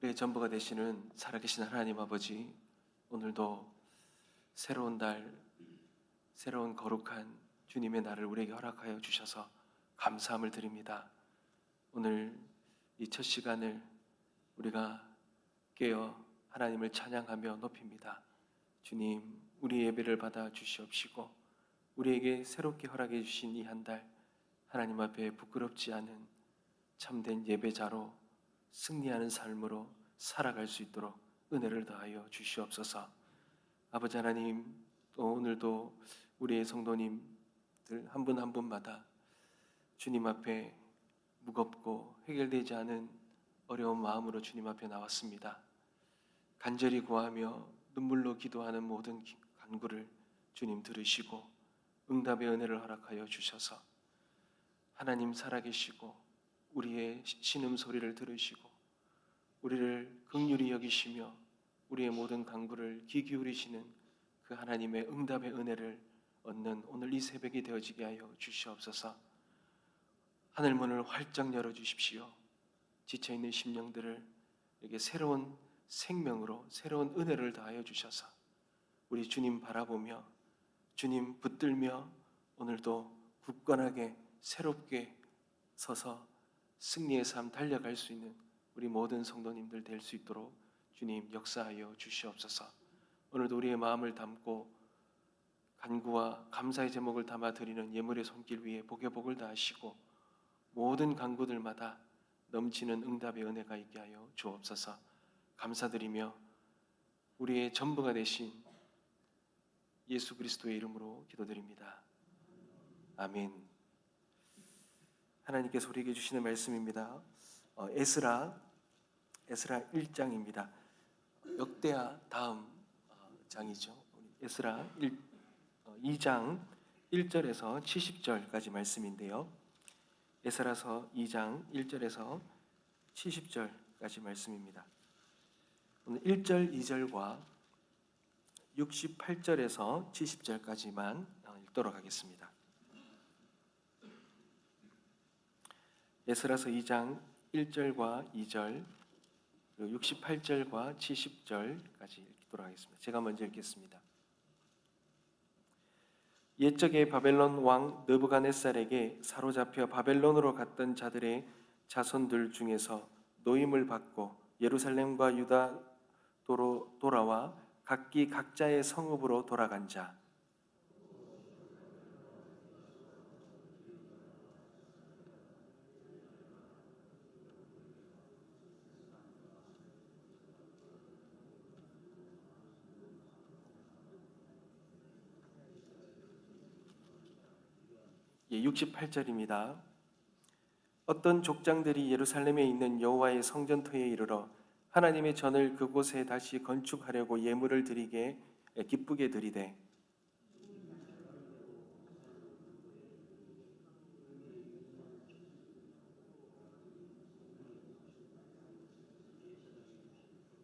우리의 전부가 되시는 살아계신 하나님 아버지, 오늘도 새로운 달, 새로운 거룩한 주님의 날을 우리에게 허락하여 주셔서 감사함을 드립니다. 오늘 이 첫 시간을 우리가 깨어 하나님을 찬양하며 높입니다. 주님, 우리 예배를 받아 주시옵시고 우리에게 새롭게 허락해 주신 이 한 달 하나님 앞에 부끄럽지 않은 참된 예배자로 승리하는 삶으로 살아갈 수 있도록 은혜를 더하여 주시옵소서. 아버지 하나님, 또 오늘도 우리의 성도님들 한 분 한 분마다 주님 앞에 무겁고 해결되지 않은 어려운 마음으로 주님 앞에 나왔습니다. 간절히 구하며 눈물로 기도하는 모든 간구를 주님 들으시고 응답의 은혜를 허락하여 주셔서 하나님 살아계시고 우리의 신음소리를 들으시고 우리를 긍휼히 여기시며 우리의 모든 간구를 귀 기울이시는 그 하나님의 응답의 은혜를 얻는 오늘 이 새벽이 되어지게 하여 주시옵소서. 하늘문을 활짝 열어주십시오. 지쳐있는 심령들을 이렇게 새로운 생명으로 새로운 은혜를 더하여 주셔서 우리 주님 바라보며 주님 붙들며 오늘도 굳건하게 새롭게 서서 승리의 삶 달려갈 수 있는 우리 모든 성도님들 될 수 있도록 주님 역사하여 주시옵소서. 오늘도 우리의 마음을 담고 간구와 감사의 제목을 담아 드리는 예물의 손길 위에 복의 복을 다하시고 모든 간구들마다 넘치는 응답의 은혜가 있게 하여 주옵소서. 감사드리며 우리의 전부가 되신 예수 그리스도의 이름으로 기도드립니다. 아멘. 하나님께서 우리에게 주시는 말씀입니다. 에스라 1장입니다. 역대하 다음 장이죠. 에스라 2장 1절에서 70절까지 말씀인데요. 에스라서 2장 1절에서 70절까지 말씀입니다. 오늘 1절, 2절과 68절에서 70절까지만 읽도록 하겠습니다. 에스라서 2장 1절과 2절 그리고 68절과 70절까지 읽도록 하겠습니다. 제가 먼저 읽겠습니다. 옛적에 바벨론 왕 느부갓네살에게 사로잡혀 바벨론으로 갔던 자들의 자손들 중에서 노임을 받고 예루살렘과 유다도로 돌아와 각기 각자의 성읍으로 돌아간 자, 예, 68절입니다. 어떤 족장들이 예루살렘에 있는 여호와의 성전터에 이르러 하나님의 전을 그곳에 다시 건축하려고 예물을 드리게 기쁘게 드리되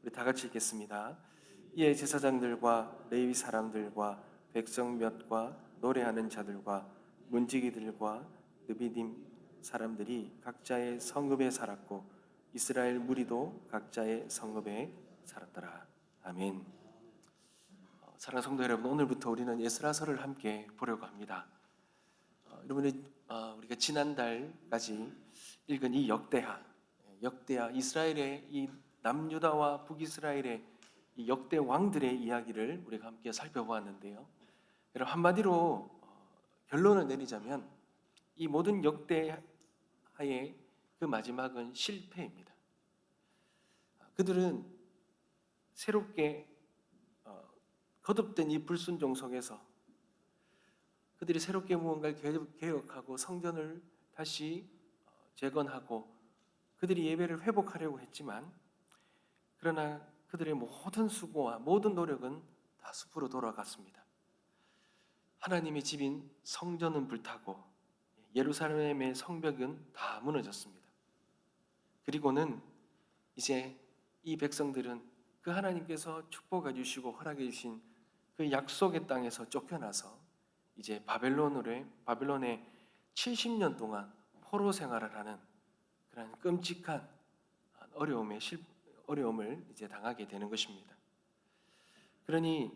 우리 다 같이 읽겠습니다. 이에 제사장들과 레위 사람들과 백성 몇과 노래하는 자들과 문지기들과 느비딤 사람들이 각자의 성읍에 살았고 이스라엘 무리도 각자의 성읍에 살았더라. 아멘. 사랑하는 성도 여러분, 오늘부터 우리는 에스라서를 함께 보려고 합니다. 여러분이 우리가 지난달까지 읽은 이 역대하 이스라엘의 이 남유다와 북이스라엘의 이 역대 왕들의 이야기를 우리가 함께 살펴보았는데요. 여러분, 한마디로 결론을 내리자면 이 모든 역대하의 그 마지막은 실패입니다. 그들은 새롭게 거듭된 이 불순종 속에서 그들이 새롭게 무언가를 개혁하고 성전을 다시 재건하고 그들이 예배를 회복하려고 했지만 그러나 그들의 모든 수고와 모든 노력은 다 숲으로 돌아갔습니다. 하나님의 집인 성전은 불타고 예루살렘의 성벽은 다 무너졌습니다. 그리고는 이제 이 백성들은 그 하나님께서 축복해 주시고 허락해 주신 그 약속의 땅에서 쫓겨나서 이제 바벨론에 70년 동안 포로 생활을 하는 그런 끔찍한 어려움을 이제 당하게 되는 것입니다. 그러니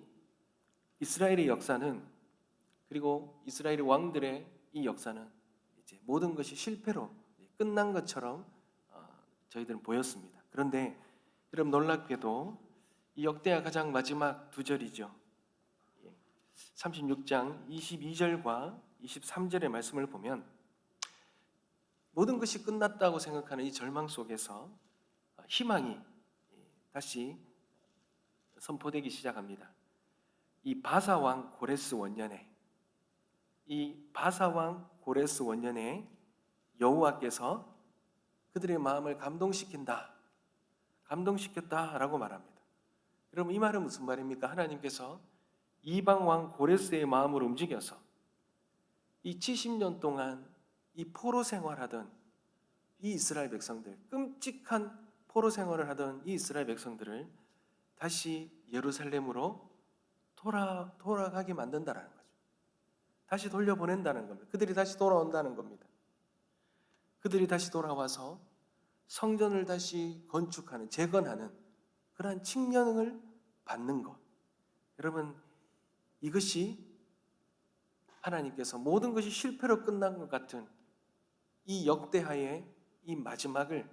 이스라엘의 역사는, 그리고 이스라엘의 왕들의 이 역사는 이제 모든 것이 실패로 끝난 것처럼 저희들은 보였습니다. 그런데 여러분, 놀랍게도 이 역대하 가장 마지막 두 절이죠. 36장 22절과 23절의 말씀을 보면 모든 것이 끝났다고 생각하는 이 절망 속에서 희망이 다시 선포되기 시작합니다. 이 바사왕 고레스 원년에 여호와께서 그들의 마음을 감동시켰다라고 말합니다. 여러분, 이 말은 무슨 말입니까? 하나님께서 이방 왕 고레스의 마음을 움직여서 이 70년 동안 이 포로 생활하던 이 이스라엘 백성들, 끔찍한 포로 생활을 하던 이 이스라엘 백성들을 다시 예루살렘으로 돌아가게 만든다는 거죠. 다시 돌려보낸다는 겁니다. 그들이 다시 돌아온다는 겁니다. 그들이 다시 돌아와서 성전을 다시 재건하는 그러한 칙령을 받는 것. 여러분, 이것이 하나님께서 모든 것이 실패로 끝난 것 같은 이 역대하의 이 마지막을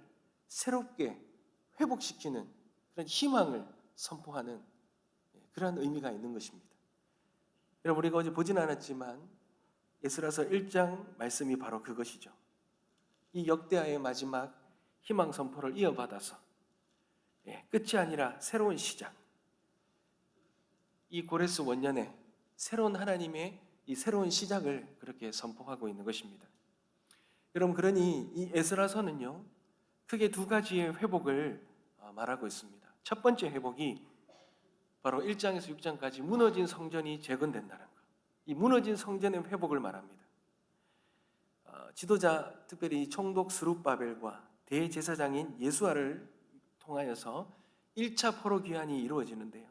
새롭게 회복시키는 그런 희망을 선포하는 그러한 의미가 있는 것입니다. 여러분, 우리가 어제 보진 않았지만 에스라서 1장 말씀이 바로 그것이죠. 이 역대하의 마지막 희망 선포를 이어받아서 끝이 아니라 새로운 시작, 이 고레스 원년에 새로운 하나님의 이 새로운 시작을 그렇게 선포하고 있는 것입니다. 여러분, 그러니 이 에스라서는요, 크게 두 가지의 회복을 말하고 있습니다. 첫 번째 회복이 바로 1장에서 6장까지 무너진 성전이 재건된다는 것. 이 무너진 성전의 회복을 말합니다. 지도자, 특별히 총독 스룹바벨과 대제사장인 예수아를 통하여서 1차 포로 귀환이 이루어지는데요,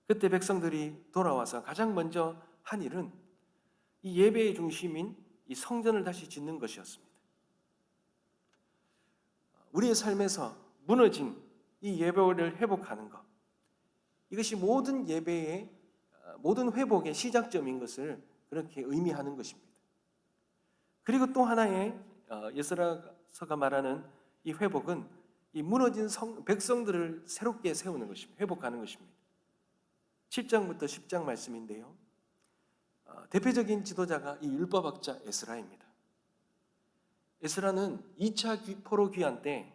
그때 백성들이 돌아와서 가장 먼저 한 일은 이 예배의 중심인 이 성전을 다시 짓는 것이었습니다. 우리의 삶에서 무너진 이 예배를 회복하는 것, 이것이 모든 예배의 모든 회복의 시작점인 것을 그렇게 의미하는 것입니다. 그리고 또 하나의 에스라서가 말하는 이 회복은 이 무너진 백성들을 새롭게 세우는 것입니다. 회복하는 것입니다. 7장부터 10장 말씀인데요, 대표적인 지도자가 이 율법학자 에스라입니다. 에스라는 2차 포로 귀환 때,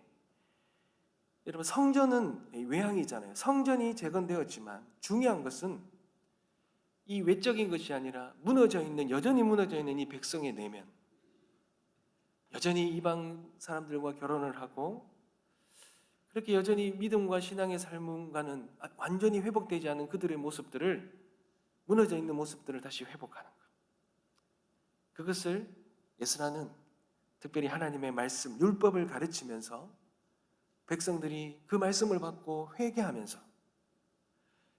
여러분, 성전은 외향이잖아요. 성전이 재건되었지만 중요한 것은 이 외적인 것이 아니라 여전히 무너져 있는 이 백성의 내면, 여전히 이방 사람들과 결혼을 하고 그렇게 여전히 믿음과 신앙의 삶과는 완전히 회복되지 않은 그들의 모습들을, 무너져 있는 모습들을 다시 회복하는 것. 그것을 에스라는 특별히 하나님의 말씀, 율법을 가르치면서 백성들이 그 말씀을 받고 회개하면서,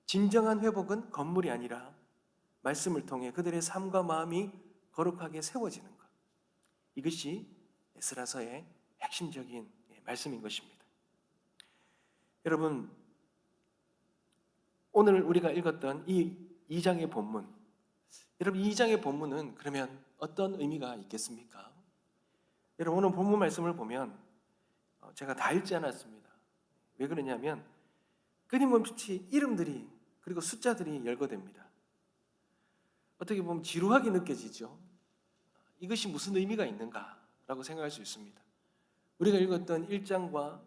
진정한 회복은 건물이 아니라 말씀을 통해 그들의 삶과 마음이 거룩하게 세워지는 것. 이것이 에스라서의 핵심적인 말씀인 것입니다. 여러분, 오늘 우리가 읽었던 이 2장의 본문, 여러분, 이 2장의 본문은 그러면 어떤 의미가 있겠습니까? 여러분, 오늘 본문 말씀을 보면 제가 다 읽지 않았습니다. 왜 그러냐면 끊임없이 이름들이 그리고 숫자들이 열거됩니다. 어떻게 보면 지루하게 느껴지죠. 이것이 무슨 의미가 있는가라고 생각할 수 있습니다. 우리가 읽었던 1절과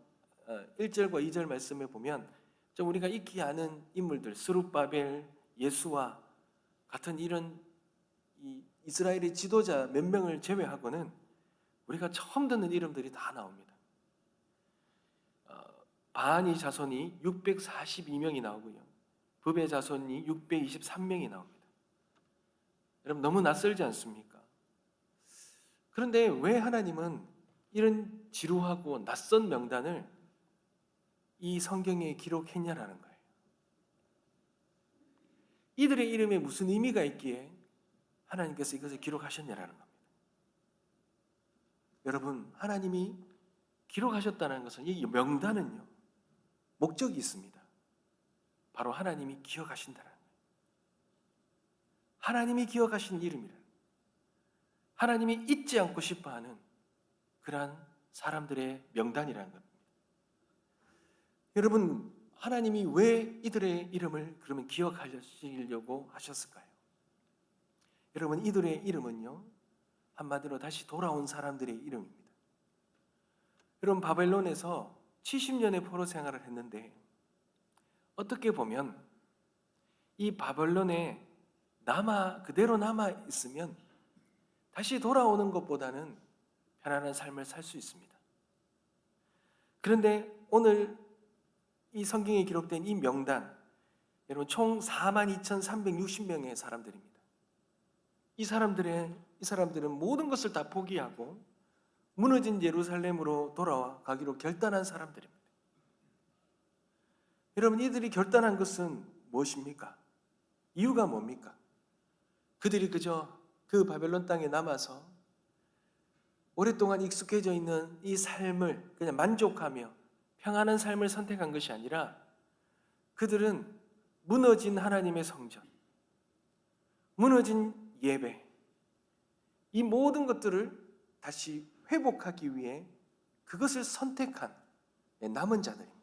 2절 말씀에 보면 좀 우리가 익히 아는 인물들, 스룹바벨, 예수와 같은 이런 이스라엘의 지도자 몇 명을 제외하고는 우리가 처음 듣는 이름들이 다 나옵니다. 바하니 자손이 642명이 나오고요, 브베 자손이 623명이 나옵니다. 여러분, 너무 낯설지 않습니까? 그런데 왜 하나님은 이런 지루하고 낯선 명단을 이 성경에 기록했냐라는 거예요. 이들의 이름에 무슨 의미가 있기에 하나님께서 이것을 기록하셨냐라는 겁니다. 여러분, 하나님이 기록하셨다는 것은, 이 명단은요, 목적이 있습니다. 바로 하나님이 기억하신다는 거예요. 하나님이 기억하신 이름이라. 하나님이 잊지 않고 싶어하는 그러한 사람들의 명단이라는 겁니다. 여러분, 하나님이 왜 이들의 이름을 그러면 기억하시려고 하셨을까요? 여러분, 이들의 이름은요, 한마디로 다시 돌아온 사람들의 이름입니다. 여러분, 바벨론에서 70년의 포로 생활을 했는데 어떻게 보면 이 바벨론에 그대로 남아 있으면 다시 돌아오는 것보다는 편안한 삶을 살 수 있습니다. 그런데 오늘 이 성경에 기록된 이 명단, 여러분 총 42,360명의 사람들입니다. 이 사람들은 모든 것을 다 포기하고 무너진 예루살렘으로 돌아와 가기로 결단한 사람들입니다. 여러분, 이들이 결단한 것은 무엇입니까? 이유가 뭡니까? 그들이 그저 그 바벨론 땅에 남아서 오랫동안 익숙해져 있는 이 삶을 그냥 만족하며 평안한 삶을 선택한 것이 아니라 그들은 무너진 하나님의 성전, 무너진 예배, 이 모든 것들을 다시 회복하기 위해 그것을 선택한 남은 자들입니다.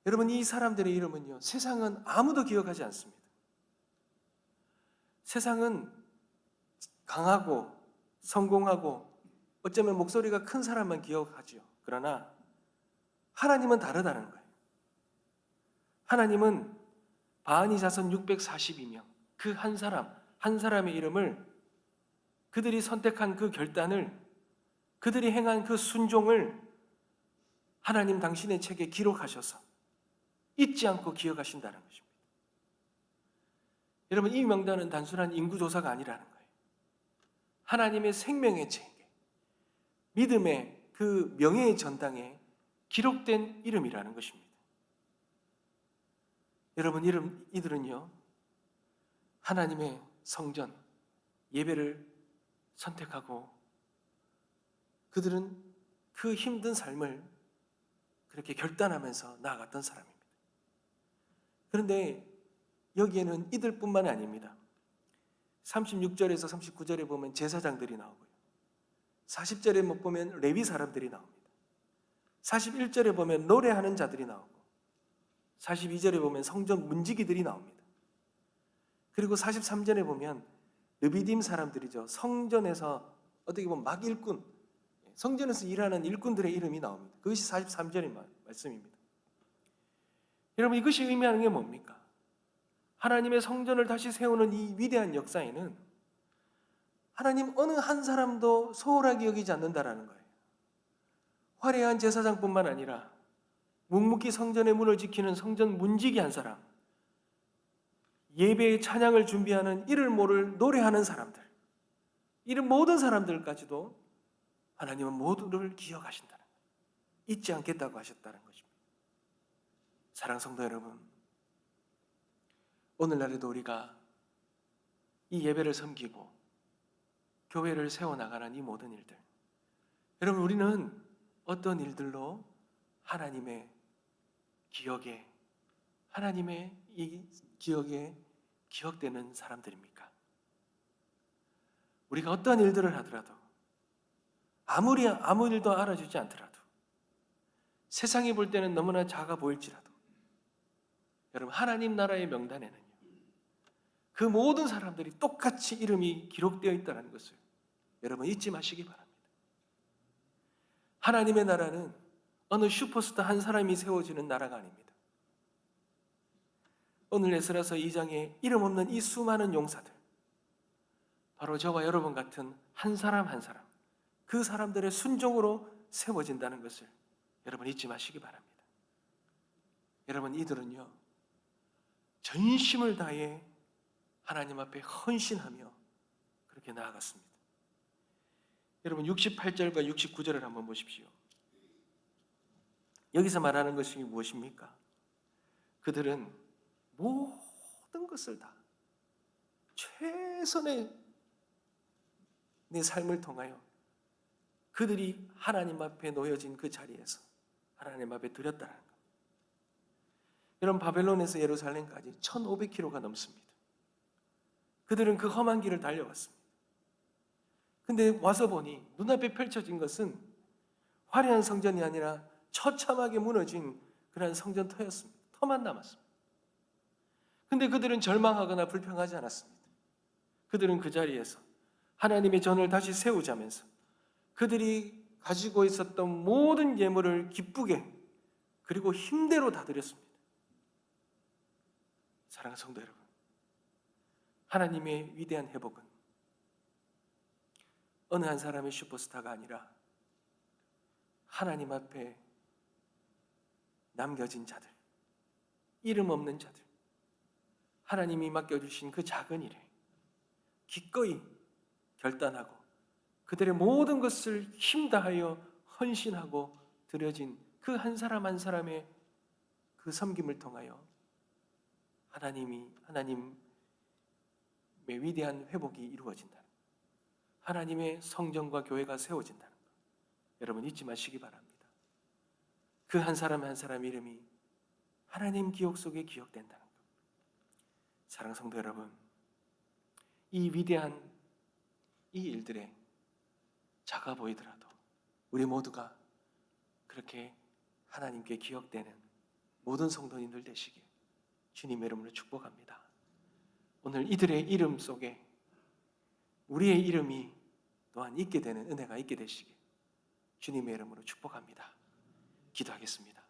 여러분, 이 사람들의 이름은요, 세상은 아무도 기억하지 않습니다. 세상은 강하고 성공하고 어쩌면 목소리가 큰 사람만 기억하죠. 그러나 하나님은 다르다는 거예요. 하나님은 바하니 자손 642명, 그 한 사람의 이름을, 그들이 선택한 그 결단을, 그들이 행한 그 순종을 하나님 당신의 책에 기록하셔서 잊지 않고 기억하신다는 것입니다. 여러분, 이 명단은 단순한 인구조사가 아니라는 거예요. 하나님의 생명의 책에, 믿음의 그 명예의 전당에 기록된 이름이라는 것입니다. 여러분, 이들은요, 하나님의 성전, 예배를 선택하고 그들은 그 힘든 삶을 그렇게 결단하면서 나아갔던 사람입니다. 그런데 여기에는 이들뿐만 아닙니다. 36절에서 39절에 보면 제사장들이 나오고요. 40절에 못 보면 레위 사람들이 나옵니다. 41절에 보면 노래하는 자들이 나오고 42절에 보면 성전 문지기들이 나옵니다. 그리고 43절에 보면 느비딤 사람들이죠. 성전에서 어떻게 보면 막 일꾼, 성전에서 일하는 일꾼들의 이름이 나옵니다. 그것이 43절의 말씀입니다. 여러분, 이것이 의미하는 게 뭡니까? 하나님의 성전을 다시 세우는 이 위대한 역사에는 하나님 어느 한 사람도 소홀하게 여기지 않는다라는 거예요. 화려한 제사장뿐만 아니라 묵묵히 성전의 문을 지키는 성전 문지기 한 사람, 예배의 찬양을 준비하는 이를 모를 노래하는 사람들, 이런 모든 사람들까지도 하나님은 모두를 기억하신다는 거예요. 잊지 않겠다고 하셨다는 것입니다. 사랑하는 성도 여러분, 오늘날에도 우리가 이 예배를 섬기고 교회를 세워나가는 이 모든 일들, 여러분, 우리는 어떤 일들로 하나님의 기억에, 하나님의 이 기억에 기억되는 사람들입니까? 우리가 어떤 일들을 하더라도, 아무 일도 알아주지 않더라도, 세상이 볼 때는 너무나 작아 보일지라도, 여러분, 하나님 나라의 명단에는요, 그 모든 사람들이 똑같이 이름이 기록되어 있다는 것을 여러분 잊지 마시기 바랍니다. 하나님의 나라는 어느 슈퍼스타 한 사람이 세워지는 나라가 아닙니다. 오늘 에스라서 2장에 이름 없는 이 수많은 용사들, 바로 저와 여러분 같은 한 사람 한 사람, 그 사람들의 순종으로 세워진다는 것을 여러분 잊지 마시기 바랍니다. 여러분, 이들은요, 전심을 다해 하나님 앞에 헌신하며 그렇게 나아갔습니다. 여러분, 68절과 69절을 한번 보십시오. 여기서 말하는 것이 무엇입니까? 그들은 모든 것을 다 최선의 내 삶을 통하여 그들이 하나님 앞에 놓여진 그 자리에서 하나님 앞에 드렸다는 것. 여러분, 바벨론에서 예루살렘까지 1500km가 넘습니다. 그들은 그 험한 길을 달려왔습니다. 근데 와서 보니 눈앞에 펼쳐진 것은 화려한 성전이 아니라 처참하게 무너진 그런 성전터였습니다. 터만 남았습니다. 근데 그들은 절망하거나 불평하지 않았습니다. 그들은 그 자리에서 하나님의 전을 다시 세우자면서 그들이 가지고 있었던 모든 예물을 기쁘게 그리고 힘대로 다 드렸습니다. 사랑하는 성도 여러분, 하나님의 위대한 회복은 어느 한 사람의 슈퍼스타가 아니라 하나님 앞에 남겨진 자들, 이름 없는 자들, 하나님이 맡겨주신 그 작은 일에 기꺼이 결단하고 그들의 모든 것을 힘다하여 헌신하고 드려진 그 한 사람 한 사람의 그 섬김을 통하여 하나님의 위대한 회복이 이루어진다. 하나님의 성전과 교회가 세워진다는 것. 여러분 잊지 마시기 바랍니다. 그 한 사람 한 사람 이름이 하나님 기억 속에 기억된다는 것. 사랑하는 성도 여러분, 이 위대한 이 일들에 작아 보이더라도 우리 모두가 그렇게 하나님께 기억되는 모든 성도님들 되시길 주님의 이름으로 축복합니다. 오늘 이들의 이름 속에 우리의 이름이 또한 있게 되는 은혜가 있게 되시길 주님의 이름으로 축복합니다. 기도하겠습니다.